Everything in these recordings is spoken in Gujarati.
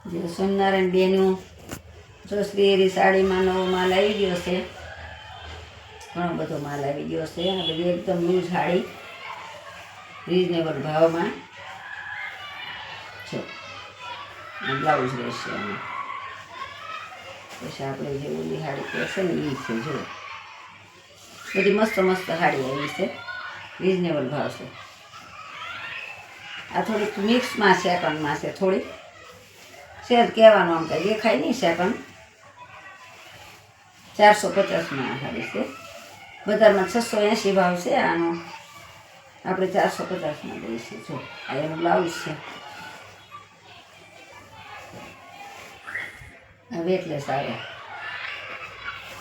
જે સોમનારાયણ બેનું જોશરી સાડીમાં નવો માલ આવી ગયો છે, ઘણો બધો માલ આવી ગયો છે. આ બધી એકદમ ન્યૂ સાડી રિઝનેબલ ભાવમાં છે. બ્લાઉઝ રહેશે અને પછી આપણે જે ઓલી સાડી કહેશે ને એ છે. જો બધી મસ્ત મસ્ત સાડી આવી છે, રિઝનેબલ ભાવ છે. આ થોડીક મિક્સમાં સેકન્ડમાં છે, થોડીક શેર કહેવાનું આમ કંઈ દેખાય નહીં. સેકન્ડ 450માં આ સાડી છે. બજારમાં 680 ભાવ છે આનો, આપણે 450માં દઈશું. જો આ એનું બ્લાઉઝ છે. આ વેટલેસ આવે,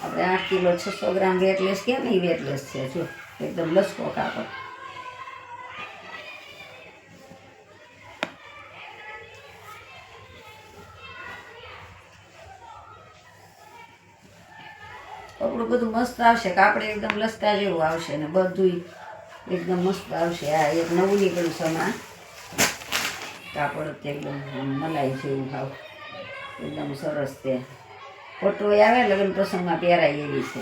આપણે 8 કિલો 600 ગ્રામ વેટલેસ કે ને એ વેટલેસ છે. જો એકદમ લસકો કાપડ. કપડું બધું મસ્ત આવશે, કાપડ એકદમ લસકા જેવું આવશે ને બધું એકદમ મસ્ત આવશે. આ એક નવું નીકળ્યું છે આમાં કાપડ, એકદમ મલાઈ જેવું ભાવ, એકદમ સરસ. તે પટ્ટો આવે લગ્ન પ્રસંગમાં પહેરાય એવી છે.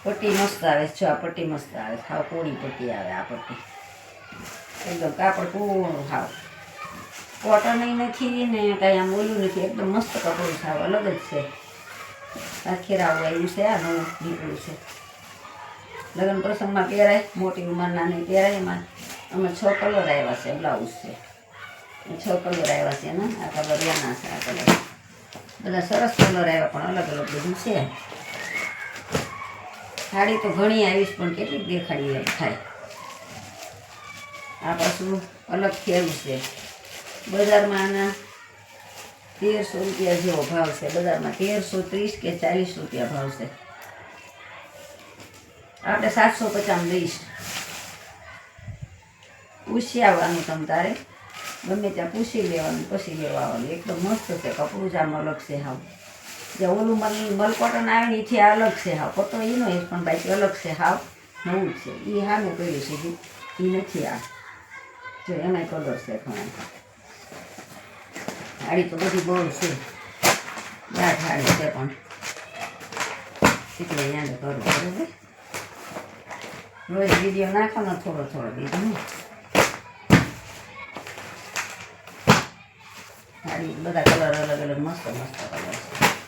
પટ્ટી મસ્ત આવે. જો આ પટ્ટી મસ્ત આવે, હાવ કોળી પટ્ટી આવે. આ પટ્ટી એકદમ કાપડ પૂર્ણ હાવ કોટન નથી ને કાંઈ આમ ઓલું નથી, એકદમ મસ્ત કપડું છે. હાવ અલગ જ છે. આ ખેરાવું આવ્યું છે, આ નવું નીકળ્યું છે. લગ્ન પ્રસંગમાં પહેરાય, મોટી ઉંમરના નહીં પહેરાય. એમાં અમે 6 કલર આવ્યા છે. બ્લાઉઝ છે 6 કલર આવ્યા છે ને. આ કલર એના છે. આ કલર બધા સરસ કલર આવ્યા, પણ અલગ અલગ બધું છે. સાડી તો ઘણી આવીશ, પણ કેટલીક દેખાડી એમ થાય. આ પાછું અલગ થયેલું છે. બજારમાં આના 1300 રૂપિયા જેવો ભાવ છે. બજારમાં 1330 કે 40 રૂપિયા ભાવ છે. આપણે 750 દઈશ. પૂછી આવવાનું તમ તારે, ગમે ત્યાં પૂછી લેવાનું, પછી લેવા આવવાનું. એકદમ મસ્ત છે કપડું જ આમ અલગ છે. હાવ જે ઓલું મલ કોટન આવે ને એથી આ અલગ છે. હાવ પટ્ટો એનો એક પણ બાકી અલગ છે. હાવ નવું જ છે. એ સામે કર્યું છે, એ નથી. આ જો એમાંય કલર છે ઘણા. સાડી તો બધી બહુ છે, ગાઢ સાડી છે, પણ એટલે યાદ કરું. બરાબર, રોજ વિડીયો નાખવાનો થોડો થોડો બીજું. સાડી બધા કલર અલગ અલગ મસ્ત મસ્ત કલર છે.